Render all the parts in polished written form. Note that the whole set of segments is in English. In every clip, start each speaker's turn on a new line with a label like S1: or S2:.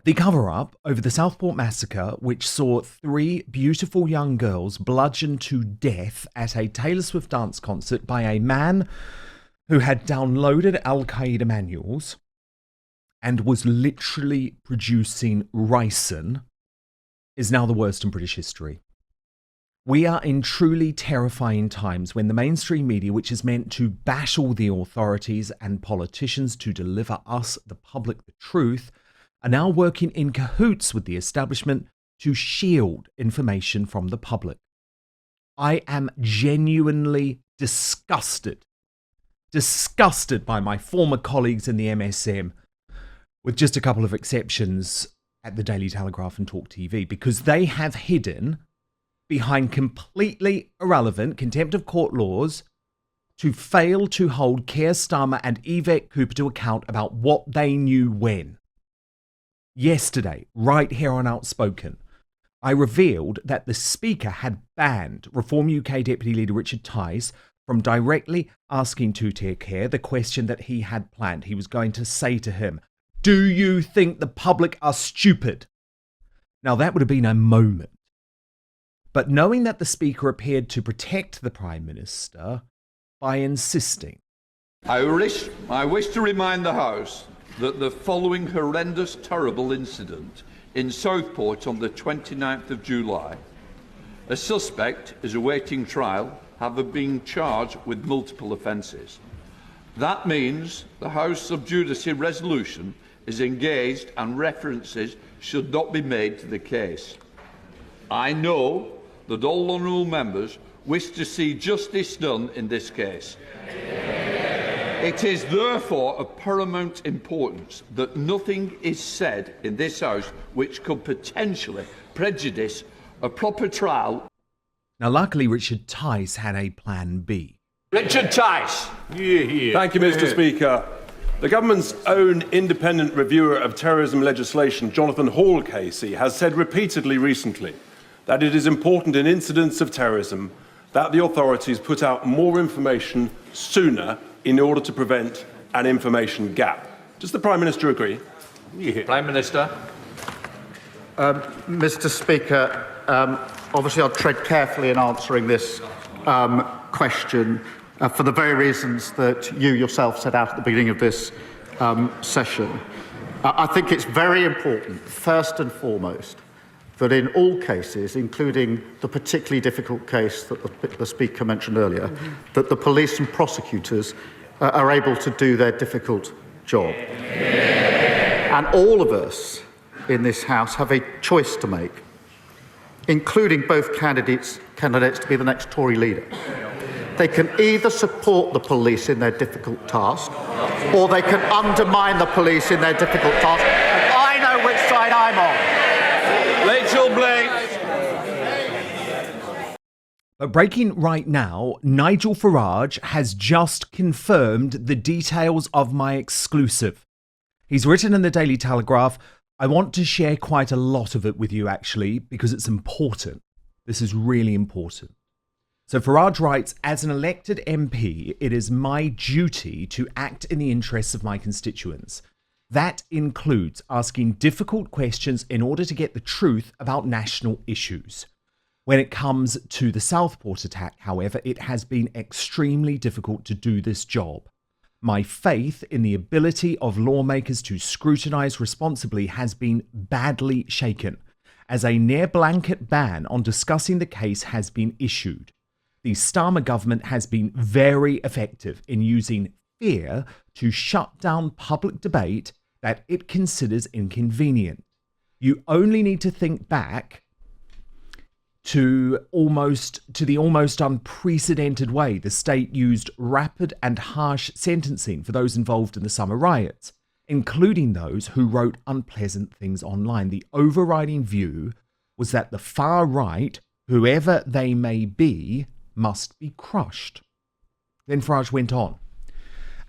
S1: The cover-up over the Southport Massacre, which saw 3 beautiful young girls bludgeoned to death at a Taylor Swift dance concert by a man who had downloaded Al-Qaeda manuals and was literally producing ricin, is now the worst in British history. We are in truly terrifying times when the mainstream media, which is meant to battle the authorities and politicians to deliver us, the public, the truth, are now working in cahoots with the establishment to shield information from the public. I am genuinely disgusted by my former colleagues in the MSM, with just a couple of exceptions at the Daily Telegraph and Talk TV, because they have hidden behind completely irrelevant contempt of court laws to fail to hold Keir Starmer and Yvette Cooper to account about what they knew when. Yesterday, right here on Outspoken, I revealed that the Speaker had banned Reform UK Deputy Leader Richard Tice from directly asking Two-Tier Care the question that he had planned. He was going to say to him, "Do you think the public are stupid?" Now, that would have been a moment. But knowing that the Speaker appeared to protect the Prime Minister by insisting,
S2: I wish to remind the House that the following horrendous, terrible incident in Southport on the 29th of July, a suspect is awaiting trial, having been charged with multiple offences. That means the House Sub Judice resolution is engaged and references should not be made to the case. I know that all honourable members wish to see justice done in this case. It is therefore of paramount importance that nothing is said in this House which could potentially prejudice a proper trial.
S1: Now, luckily, Richard Tice had a plan B.
S3: Richard Tice.
S4: Thank you, Mr. Speaker. The government's own independent reviewer of terrorism legislation, Jonathan Hall Casey, has said repeatedly recently that it is important in incidents of terrorism that the authorities put out more information sooner in order to prevent an information gap. Does the Prime Minister agree?
S3: Prime Minister.
S5: Mr. Speaker, obviously I'll tread carefully in answering this question for the very reasons that you yourself set out at the beginning of this session. I think it's very important, first and foremost, that in all cases, including the particularly difficult case that the Speaker mentioned earlier, that the police and prosecutors are able to do their difficult job. And all of us in this House have a choice to make, including both candidates to be the next Tory leader. They can either support the police in their difficult task, or they can undermine the police in their difficult task. And I know which side I'm on.
S3: Rachel Blake.
S1: But breaking right now, Nigel Farage has just confirmed the details of my exclusive. He's written in the Daily Telegraph. I want to share quite a lot of it with you, actually, because it's important. This is really important. So Farage writes, as an elected MP, it is my duty to act in the interests of my constituents. That includes asking difficult questions in order to get the truth about national issues. When it comes to the Southport attack, however, it has been extremely difficult to do this job. My faith in the ability of lawmakers to scrutinise responsibly has been badly shaken, as a near-blanket ban on discussing the case has been issued. The Starmer government has been very effective in using fear to shut down public debate that it considers inconvenient. You only need to think back to the almost unprecedented way the state used rapid and harsh sentencing for those involved in the summer riots, including those who wrote unpleasant things online. The overriding view was that the far right, whoever they may be, must be crushed. Then Farage went on.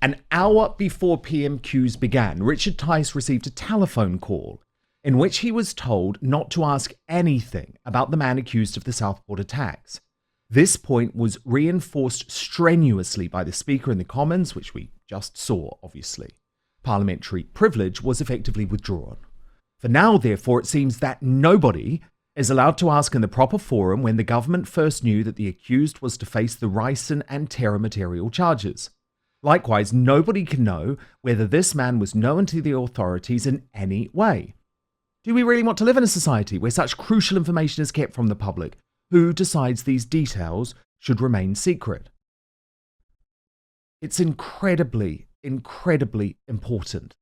S1: An hour before PMQs began, Richard Tice received a telephone call in which he was told not to ask anything about the man accused of the Southport attacks. This point was reinforced strenuously by the Speaker in the Commons, which we just saw, obviously. Parliamentary privilege was effectively withdrawn. For now, therefore, it seems that nobody is allowed to ask in the proper forum when the government first knew that the accused was to face the ricin and terror material charges. Likewise, nobody can know whether this man was known to the authorities in any way. Do we really want to live in a society where such crucial information is kept from the public? Who decides these details should remain secret? It's incredibly, incredibly important.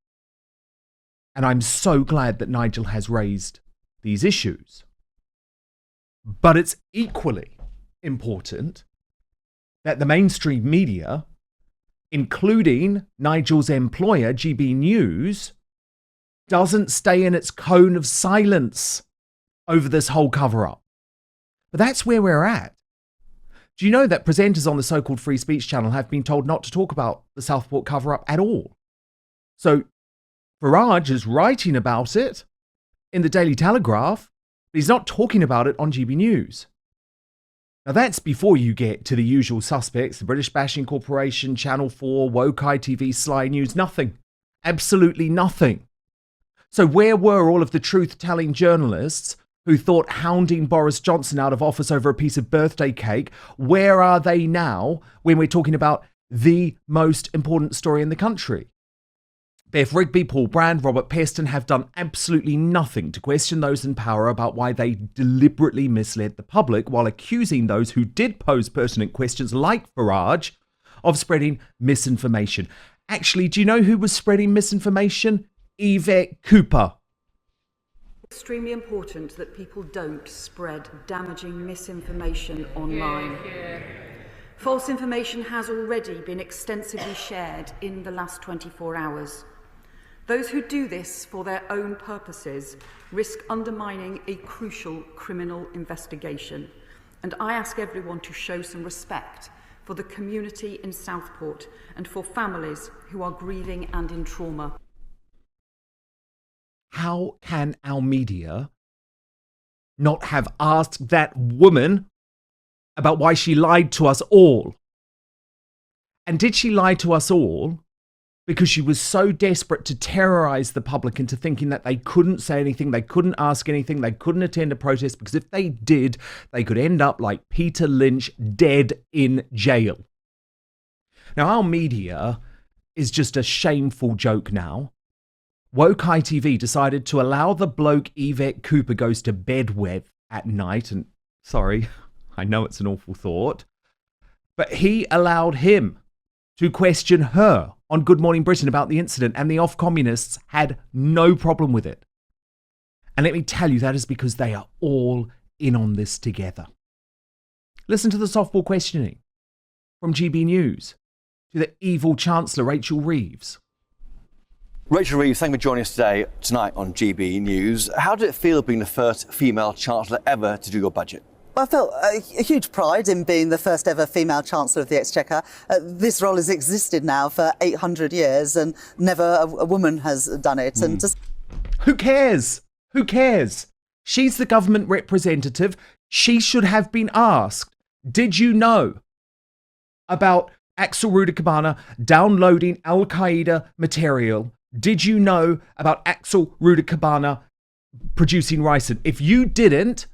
S1: And I'm so glad that Nigel has raised these issues. But it's equally important that the mainstream media, including Nigel's employer, GB News, doesn't stay in its cone of silence over this whole cover-up. But that's where we're at. Do you know that presenters on the so-called free speech channel have been told not to talk about the Southport cover-up at all? So Farage is writing about it in the Daily Telegraph, but he's not talking about it on GB News. Now that's before you get to the usual suspects, the British Bashing Corporation, Channel 4, Woke ITV, Sly News, nothing. Absolutely nothing. So where were all of the truth-telling journalists who thought hounding Boris Johnson out of office over a piece of birthday cake? Where are they now when we're talking about the most important story in the country? Beth Rigby, Paul Brand, Robert Peston have done absolutely nothing to question those in power about why they deliberately misled the public while accusing those who did pose pertinent questions like Farage of spreading misinformation. Actually, do you know who was spreading misinformation? Yvette Cooper.
S6: Extremely important that people don't spread damaging misinformation online. False information has already been extensively shared in the last 24 hours. Those who do this for their own purposes risk undermining a crucial criminal investigation. And I ask everyone to show some respect for the community in Southport and for families who are grieving and in trauma.
S1: How can our media not have asked that woman about why she lied to us all? And did she lie to us all because she was so desperate to terrorize the public into thinking that they couldn't say anything, they couldn't ask anything, they couldn't attend a protest, because if they did, they could end up like Peter Lynch, dead in jail? Now, our media is just a shameful joke now. Woke ITV decided to allow the bloke Yvette Cooper goes to bed with at night, and sorry, I know it's an awful thought, but he allowed him to question her on Good Morning Britain about the incident, and the off-communists had no problem with it. And let me tell you, that is because they are all in on this together. Listen to the softball questioning from GB News to the evil Chancellor Rachel Reeves.
S7: Rachel Reeves, thank you for joining us tonight on GB News. How did it feel being the first female Chancellor ever to do your budget?
S8: I felt a huge pride in being the first ever female Chancellor of the Exchequer. This role has existed now for 800 years and never a woman has done it. And just
S1: Who cares? Who cares? She's the government representative. She should have been asked, did you know about Axel Rudakubana downloading Al-Qaeda material? Did you know about Axel Rudakubana producing ricin? If you didn't,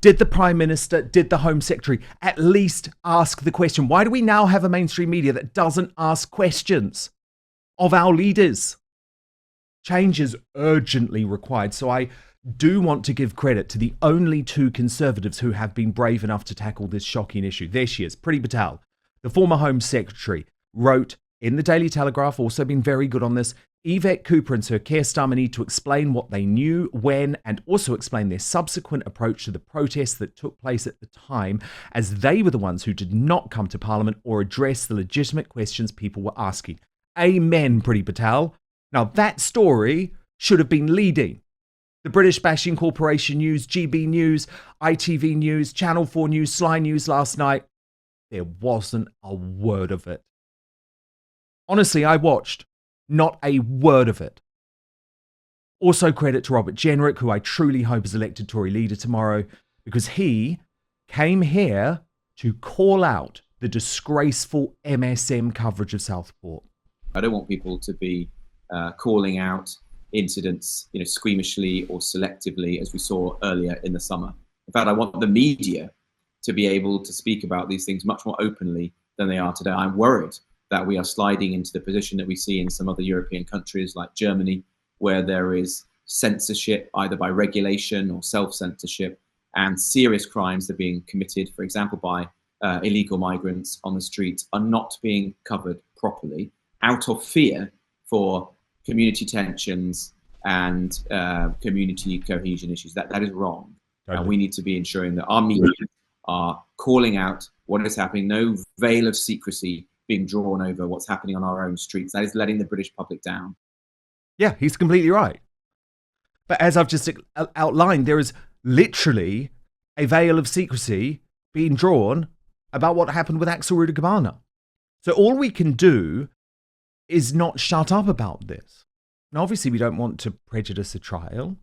S1: did the Prime Minister, did the Home Secretary at least ask the question? Why do we now have a mainstream media that doesn't ask questions of our leaders? Change is urgently required. So I do want to give credit to the only two Conservatives who have been brave enough to tackle this shocking issue. There she is, Priti Patel, the former Home Secretary, wrote in the Daily Telegraph, also been very good on this, Yvette Cooper and Sir Keir Starmer need to explain what they knew, when, and also explain their subsequent approach to the protests that took place at the time, as they were the ones who did not come to Parliament or address the legitimate questions people were asking. Amen, Priti Patel. Now that story should have been leading the British Bashing Corporation News, GB News, ITV News, Channel 4 News, Sly News last night. There wasn't a word of it. Honestly, I watched. Not a word of it. Also credit to Robert Jenrick, who I truly hope is elected Tory leader tomorrow, because he came here to call out the disgraceful MSM coverage of Southport.
S9: I don't want people to be calling out incidents, squeamishly or selectively, as we saw earlier in the summer. In fact, I want the media to be able to speak about these things much more openly than they are today. I'm worried that we are sliding into the position that we see in some other European countries like Germany, where there is censorship either by regulation or self-censorship, and serious crimes that are being committed, for example, by illegal migrants on the streets, are not being covered properly out of fear for community tensions and community cohesion issues. That is wrong. And we need to be ensuring that our media are calling out what is happening, no veil of secrecy being drawn over what's happening on our own streets. That is letting the British public down.
S1: Yeah, he's completely right. But as I've just outlined, there is literally a veil of secrecy being drawn about what happened with Axel Rudakubana. So all we can do is not shut up about this. Now, obviously, we don't want to prejudice a trial,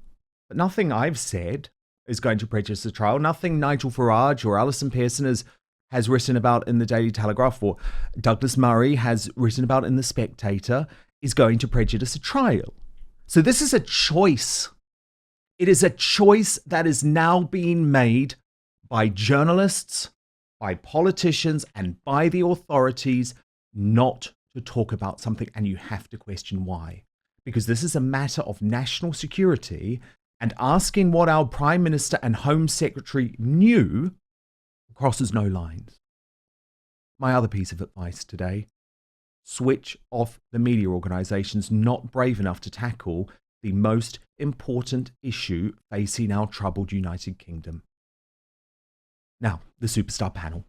S1: but nothing I've said is going to prejudice a trial. Nothing Nigel Farage or Alison Pearson has written about in the Daily Telegraph, or Douglas Murray has written about in The Spectator, is going to prejudice a trial. So this is a choice. It is a choice that is now being made by journalists, by politicians, and by the authorities not to talk about something, and you have to question why. Because this is a matter of national security, and asking what our Prime Minister and Home Secretary knew crosses no lines. My other piece of advice today: switch off the media organisations not brave enough to tackle the most important issue facing our troubled United Kingdom. Now, the Superstar panel.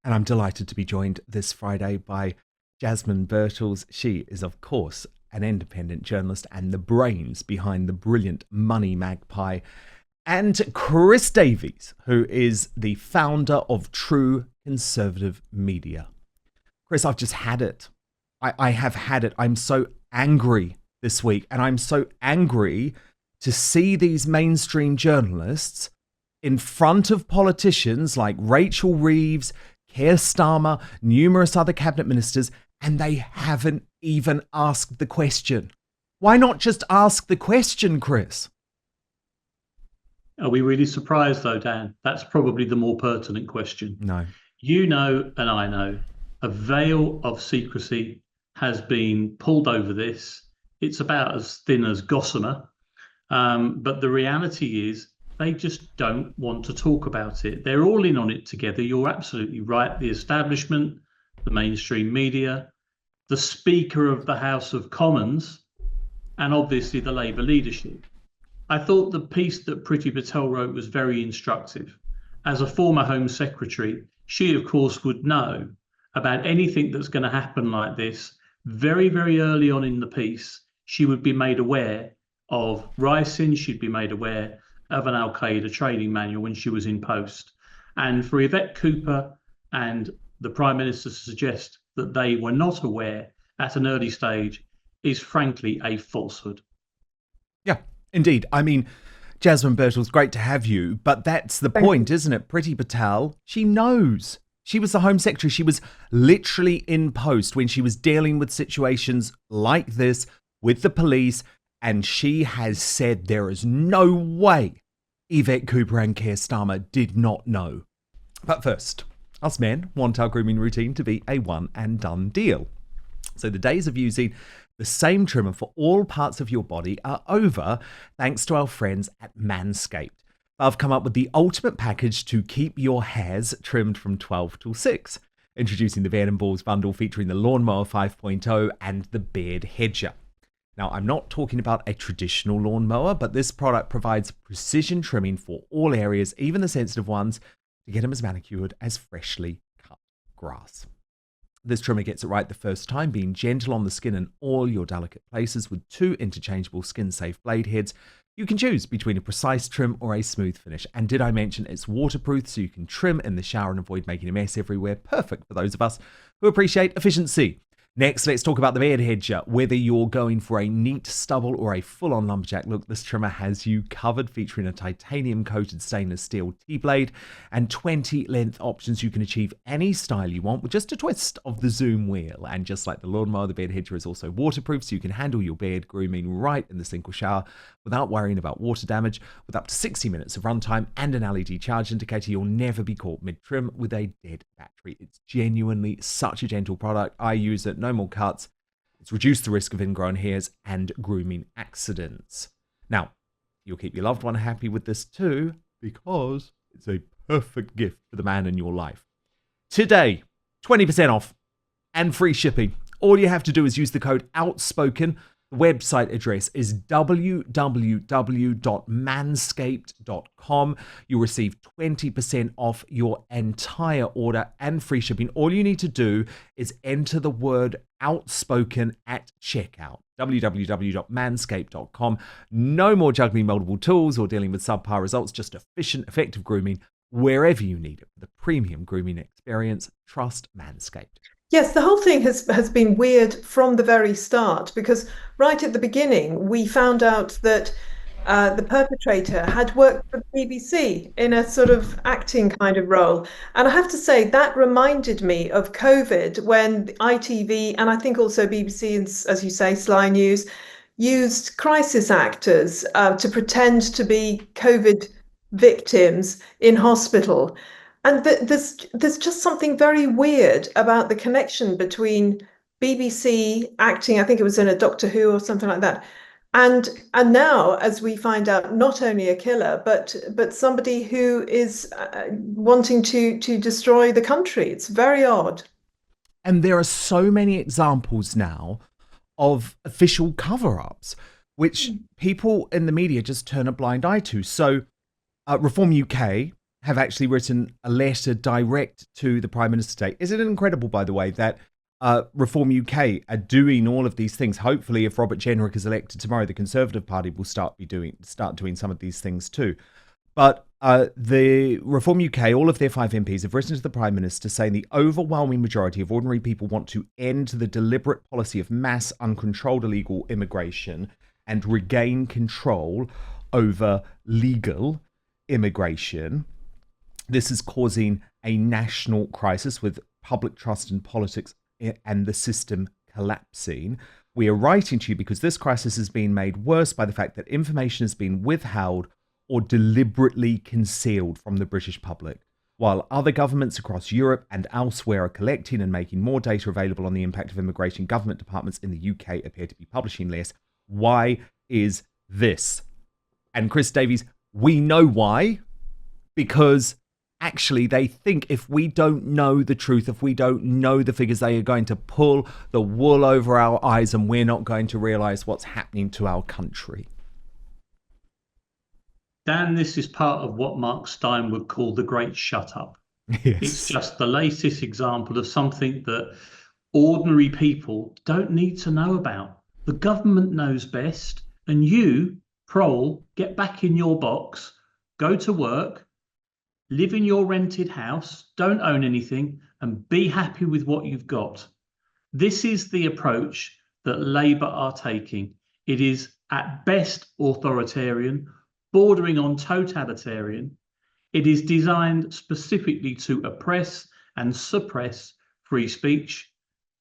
S1: And I'm delighted to be joined this Friday by Jasmine Birtles. She is, of course, an independent journalist and the brains behind the brilliant Money Magpie. And Chris Davies, who is the founder of True Conservative Media. Chris, I've just had it. I have had it. I'm so angry this week. And I'm so angry to see these mainstream journalists in front of politicians like Rachel Reeves, Keir Starmer, numerous other cabinet ministers, and they haven't even asked the question. Why not just ask the question, Chris?
S10: Are we really surprised, though, Dan? That's probably the more pertinent question.
S1: No.
S10: You know, and I know, a veil of secrecy has been pulled over this. It's about as thin as gossamer. But the reality is they just don't want to talk about it. They're all in on it together. You're absolutely right. The establishment, the mainstream media, the Speaker of the House of Commons, and obviously the Labour leadership. I thought the piece that Priti Patel wrote was very instructive. As a former Home Secretary, she, of course, would know about anything that's going to happen like this. Very, very early on in the piece, she would be made aware of ricin, she'd be made aware of an Al-Qaeda training manual when she was in post. And for Yvette Cooper and the Prime Minister to suggest that they were not aware at an early stage is frankly a falsehood.
S1: Yeah, indeed. I mean, Jasmine Birtles, great to have you, but that's the point, isn't it? Priti Patel, she knows. She was the Home Secretary. She was literally in post when she was dealing with situations like this with the police, and she has said there is no way Yvette Cooper and Keir Starmer did not know. But first, us men want our grooming routine to be a one and done deal. So the days of using the same trimmer for all parts of your body are over, thanks to our friends at Manscaped. I've come up with the ultimate package to keep your hairs trimmed from 12 till 6. Introducing the Beard and Balls bundle featuring the Lawnmower 5.0 and the Beard Hedger. Now, I'm not talking about a traditional lawnmower, but this product provides precision trimming for all areas, even the sensitive ones, to get them as manicured as freshly cut grass. This trimmer gets it right the first time, being gentle on the skin and all your delicate places with 2 interchangeable skin-safe blade heads. You can choose between a precise trim or a smooth finish. And did I mention it's waterproof, so you can trim in the shower and avoid making a mess everywhere. Perfect for those of us who appreciate efficiency. Next, let's talk about the beard hedger. Whether you're going for a neat stubble or a full-on lumberjack look, this trimmer has you covered, featuring a titanium-coated stainless steel T-blade and 20 length options. You can achieve any style you want with just a twist of the zoom wheel. And just like the lawnmower, the beard hedger is also waterproof, so you can handle your beard grooming right in the single shower without worrying about water damage. With up to 60 minutes of runtime and an LED charge indicator, you'll never be caught mid-trim with a dead battery. It's genuinely such a gentle product. I use it. No more cuts. It's reduced the risk of ingrown hairs and grooming accidents. Now, you'll keep your loved one happy with this too, because it's a perfect gift for the man in your life. Today, 20% off and free shipping. All you have to do is use the code Outspoken. The website address is www.manscaped.com. You'll receive 20% off your entire order and free shipping. All you need to do is enter the word Outspoken at checkout. www.manscaped.com. No more juggling multiple tools or dealing with subpar results, just efficient, effective grooming wherever you need it. For the premium grooming experience, trust Manscaped.
S11: Yes, the whole thing has been weird from the very start, because right at the beginning, we found out that the perpetrator had worked for the BBC in a sort of acting kind of role. And I have to say, that reminded me of COVID, when ITV and I think also BBC and, as you say, Sly News, used crisis actors to pretend to be COVID victims in hospital. And there's just something very weird about the connection between BBC acting, I think it was in a Doctor Who or something like that, and now, as we find out, not only a killer, but somebody who is wanting to destroy the country. It's very odd.
S1: And there are so many examples now of official cover-ups, which people in the media just turn a blind eye to. So Reform UK have actually written a letter direct to the Prime Minister today. Isn't it incredible, by the way, that Reform UK are doing all of these things? Hopefully, if Robert Jenrick is elected tomorrow, the Conservative Party will start doing some of these things too. But the Reform UK, all of their 5 MPs have written to the Prime Minister saying the overwhelming majority of ordinary people want to end the deliberate policy of mass, uncontrolled illegal immigration and regain control over legal immigration. This is causing a national crisis with public trust in politics and the system collapsing. We are writing to you because this crisis has been made worse by the fact that information has been withheld or deliberately concealed from the British public. While other governments across Europe and elsewhere are collecting and making more data available on the impact of immigration, government departments in the UK appear to be publishing less. Why is this? And Chris Davies, we know why. Because actually, they think if we don't know the truth, if we don't know the figures, they are going to pull the wool over our eyes and we're not going to realise what's happening to our country.
S10: Dan, this is part of what Mark Stein would call the great shut up.
S1: Yes.
S10: It's just the latest example of something that ordinary people don't need to know about. The government knows best, and you, Prole, get back in your box, go to work, live in your rented house, don't own anything, and be happy with what you've got. This is the approach that Labour are taking. It is at best authoritarian, bordering on totalitarian. It is designed specifically to oppress and suppress free speech.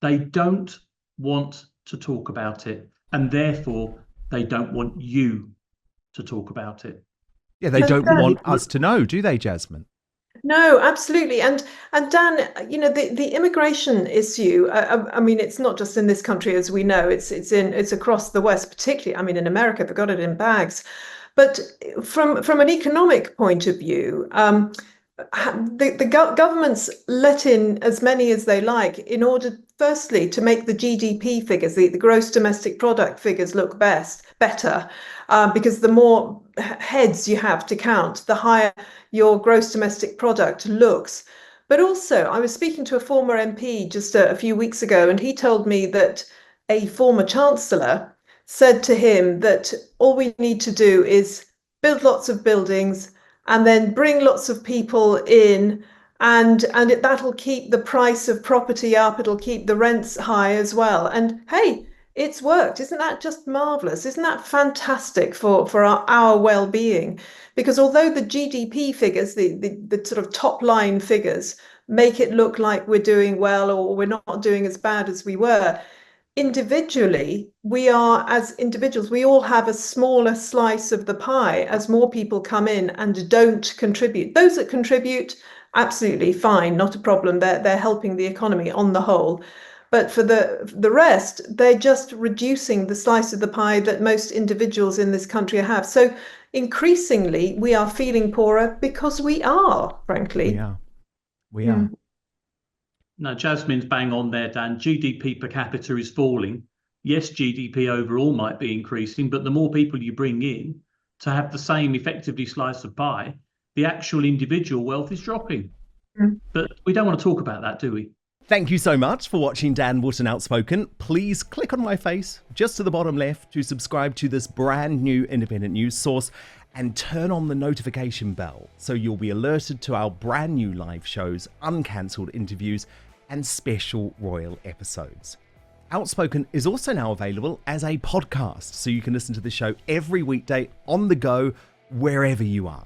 S10: They don't want to talk about it, and therefore they don't want you to talk about it.
S1: Yeah, they don't want us to know, do they, Jasmine?
S11: No, absolutely. And Dan, you know, the immigration issue, I mean, it's not just in this country, as we know, it's across the West, particularly, I mean, in America, they've got it in bags. But from an economic point of view, the governments let in as many as they like in order, firstly, to make the GDP figures, the gross domestic product figures look better, because the more heads you have to count, the higher your gross domestic product looks. But also, I was speaking to a former MP just a few weeks ago, and he told me that a former chancellor said to him that all we need to do is build lots of buildings and then bring lots of people in that'll keep the price of property up. It'll keep the rents high as well. And hey, it's worked. Isn't that just marvelous? Isn't that fantastic for our well-being? Because although the GDP figures, the sort of top line figures, make it look like we're doing well or we're not doing as bad as we were, individually, we all have a smaller slice of the pie as more people come in and don't contribute. Those that contribute, absolutely fine, not a problem. They're helping the economy on the whole. But for the rest, they're just reducing the slice of the pie that most individuals in this country have. So increasingly, we are feeling poorer because we are, frankly.
S1: We are.
S10: No, Jasmine's bang on there, Dan. GDP per capita is falling. Yes, GDP overall might be increasing, but the more people you bring in to have the same effectively slice of pie, the actual individual wealth is dropping. But we don't want to talk about that, do we?
S1: Thank you so much for watching Dan Wootton Outspoken. Please click on my face just to the bottom left to subscribe to this brand new independent news source and turn on the notification bell so you'll be alerted to our brand new live shows, uncancelled interviews and special royal episodes. Outspoken is also now available as a podcast, so you can listen to the show every weekday on the go, wherever you are.